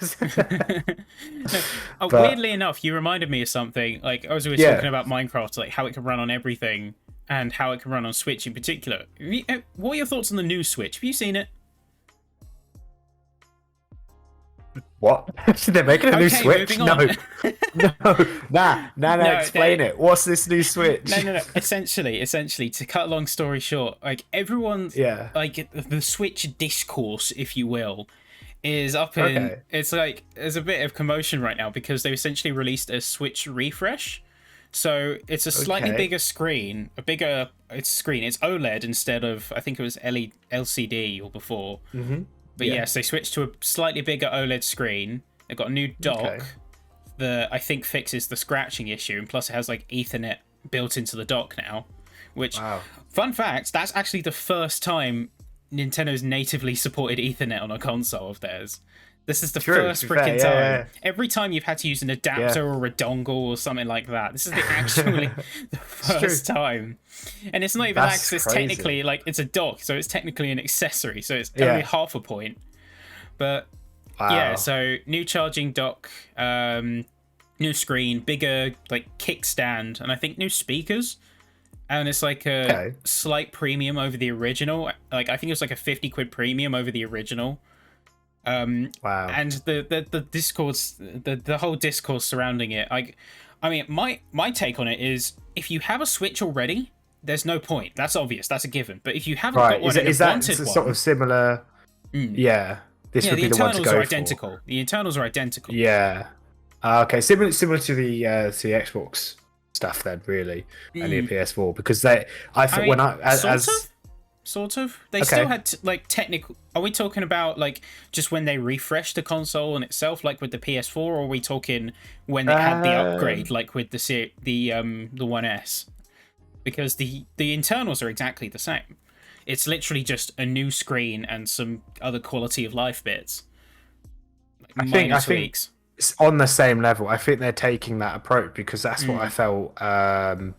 No, But weirdly enough, you reminded me of something. Like as we were talking yeah, about Minecraft, like how it can run on everything and how it can run on Switch in particular. What are your thoughts on the new Switch? Have you seen it? what? They're making a new Okay, Switch? moving on. No, no, nah. No, Explain it. What's this new Switch? no. Essentially, to cut a long story short, like everyone's Yeah. like the Switch discourse, if you will, is up in. Okay. It's like there's a bit of commotion right now because they essentially released a Switch refresh. So it's a slightly Okay. bigger screen, a bigger it's screen. It's OLED instead of I think it was LCD or before. Mm-hmm. But Yeah. yes, they switched to a slightly bigger OLED screen. They've got a new Okay. dock that I think fixes the scratching issue, and plus it has like Ethernet built into the dock now. Which, Wow. fun fact, that's actually the first time Nintendo's natively supported Ethernet on a console of theirs. This is the True. first To be fair, freaking time. yeah, Every time you've had to use an yeah. adapter or a dongle or something like that. This is the actually Yeah. the It's true. first time. And it's not even that, 'cause That's it's crazy. technically like it's a dock, so it's technically an accessory, so it's only Yeah. half a point. But yeah, Wow. so new charging dock, new screen, bigger like kickstand, and I think new speakers. And it's like a Okay. slight premium over the original. Like I think it was like a 50 quid premium over the original. Wow. And the discourse, the whole discourse surrounding it. I mean, my take on it is if you have a Switch already, there's no point. That's obvious. That's a given. But if you haven't got Right. one Is and it is have that wanted sort one, of similar? Yeah. This yeah, would the be the one to internals are go for. identical. The internals are identical. Yeah. Okay. Similar to the Xbox stuff then, really, and the PS4 because they. I I thought mean, when I sort of. They okay. still had like technical. Are we talking about like just when they refreshed the console in itself, like with the PS4, or are we talking when it had the Um, upgrade, like with the One S? Because the internals are exactly the same. It's literally just a new screen and some other quality of life bits, like minor I think tweaks. it's on the same level. I think they're taking that approach because that's what I Mm, felt.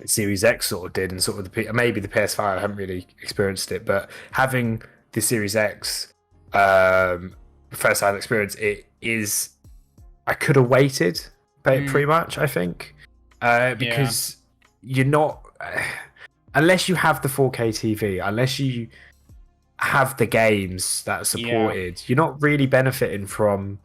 Series X sort of did, and sort of maybe the PS5. I haven't really experienced it, but having the Series X first hand experience, it is. I could have waited, mm, pretty much. I think yeah, because you're not unless you have the 4K TV, unless you have the games that are yeah, supported, you're not really benefiting from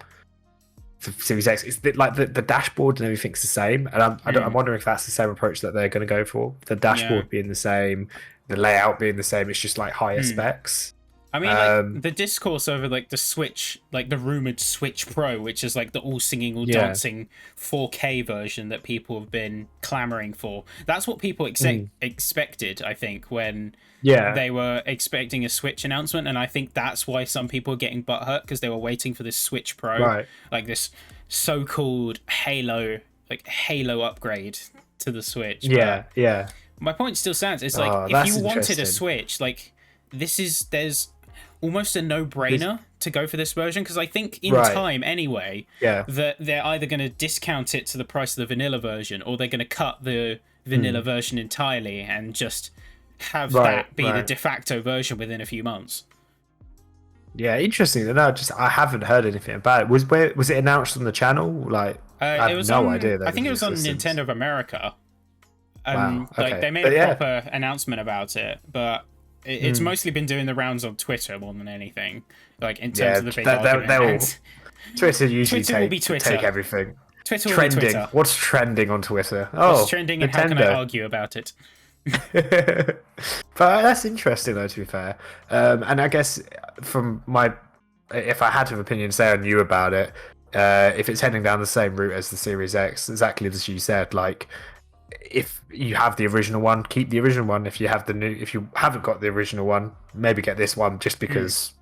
the Series X. It's the dashboard and everything's the same, and I'm mm, wondering if that's the same approach that they're going to go for. The yeah. dashboard being the same, the layout being the same. It's just like higher Mm. specs. I mean, like Um, the discourse over like the Switch, like the rumored Switch Pro, which is like the all singing, all yeah, dancing 4K version that people have been clamoring for. That's what people mm, expected, I think, when yeah, they were expecting a Switch announcement, and I think that's why some people are getting butthurt because they were waiting for this Switch Pro, right, like this so-called Halo upgrade to the Switch. But yeah. my point still stands. It's like Oh, if that's you wanted a interesting. Switch, like there's almost a This, no-brainer to go for this version because I think in right, time anyway yeah, that they're either going to discount it to the price of the vanilla version or they're going to cut the vanilla mm, version entirely and just have right, that be the right. de facto version within a few months. Yeah, interesting. No, just I haven't heard anything about it. Was it announced on the channel? Like, I It have was no on, idea I that think was it was on existence. Nintendo of America, Wow. and like Okay, they made a but yeah, proper announcement about it, but it's mm, mostly been doing the rounds on Twitter more than anything, like in terms yeah. of the big argument. They'll And Twitter usually Twitter will be take Twitter. everything. Twitter will be Trending. Twitter. What's trending on Twitter? What's Oh, trending and how can I Nintendo. argue about it? But that's interesting though, to be fair. And I guess from my, if I had an opinion, say I knew about it, if it's heading down the same route as the Series X, exactly as you said, like if you have the original one, keep the original one. If you haven't got the original one, maybe get this one just Hmm. because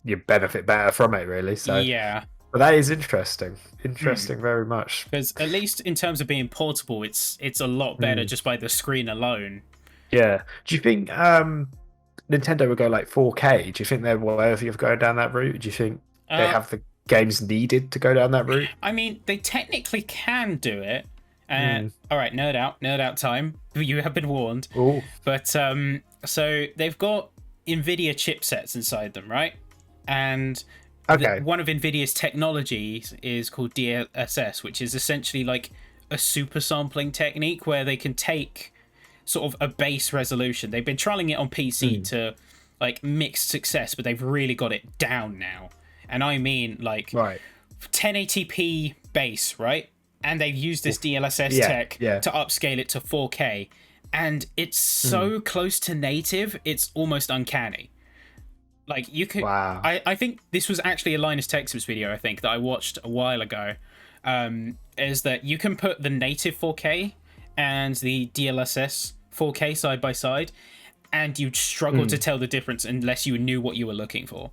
you benefit better from it, really. So, Yeah. but that is interesting. Hmm. Interesting, very much. Because at least in terms of being portable, it's a lot better Mm. just by the screen alone. Yeah. Do you think Nintendo would go like 4K? Do you think they're worthy of going down that route? Do you think they Uh, have the games needed to go down that route? I mean, they technically can do it. Mm. All right, nerd out time. You have been warned. Oh, But so they've got NVIDIA chipsets inside them, right? And Okay. one of Nvidia's technologies is called DLSS, which is essentially like a super sampling technique where they can take sort of a base resolution. They've been trialing it on PC to like mixed success, but they've really got it down now. And I mean like Right. 1080p base, right? And they've used this DLSS tech to upscale it to 4K, and it's so close to native, it's almost uncanny. Like you could, Wow. I think this was actually a Linus Tech Tips video I think that I watched a while ago. Is that you can put the native 4K and the DLSS 4K side by side, and you'd struggle to tell the difference unless you knew what you were looking for.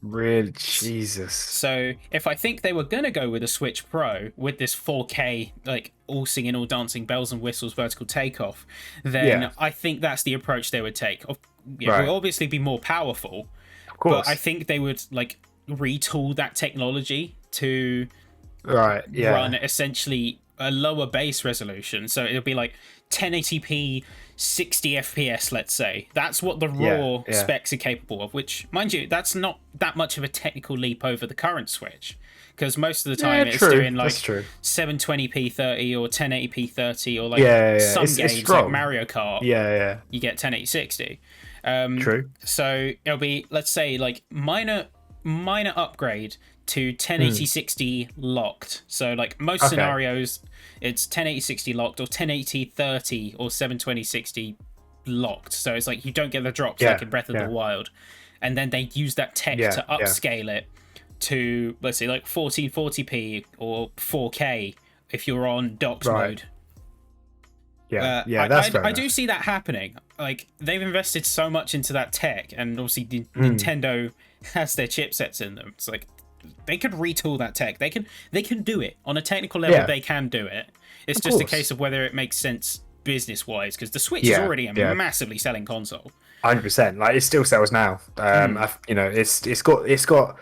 Really, Jesus. So if I think they were gonna go with a Switch Pro with this 4K, like all singing, all dancing, bells and whistles, vertical takeoff, then I think that's the approach they would take. It will obviously be more powerful, Of course. but I think they would like retool that technology to run essentially a lower base resolution. So it'll be like 1080p 60 FPS, let's say. That's what the raw specs are capable of, which, mind you, that's not that much of a technical leap over the current Switch, because most of the time it's doing like 720p 30 or 1080p 30, or like some games like Mario Kart you get 1080 60. True. So it'll be, let's say, like minor upgrade to 1080 60 locked. So like most scenarios it's 1080 60 locked, or 1080 30 or 720 60 locked. So it's like you don't get the drops like in Breath of the Wild. And then they use that tech to upscale it to, let's say, like 1440p or 4K if you're on docked mode. That's fair I do see that happening. Like they've invested so much into that tech, and obviously Nintendo has their chipsets in them. It's like they could retool that tech. They can do it on a technical level. They can do it. It's just a case of whether it makes sense business wise, because the Switch is already a massively selling console. 100%. Like it still sells now. You know, it's got.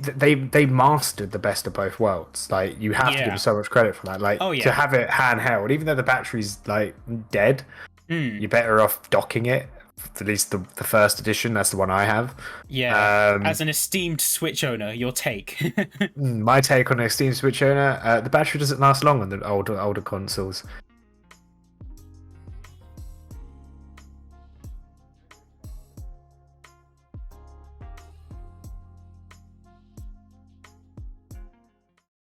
They mastered the best of both worlds. Like you have to give them so much credit for that. Like to have it handheld, even though the battery's like dead, you're better off docking it. At least the first edition, that's the one I have. As an esteemed Switch owner, your take? My take on an esteemed Switch owner: the battery doesn't last long on the older consoles.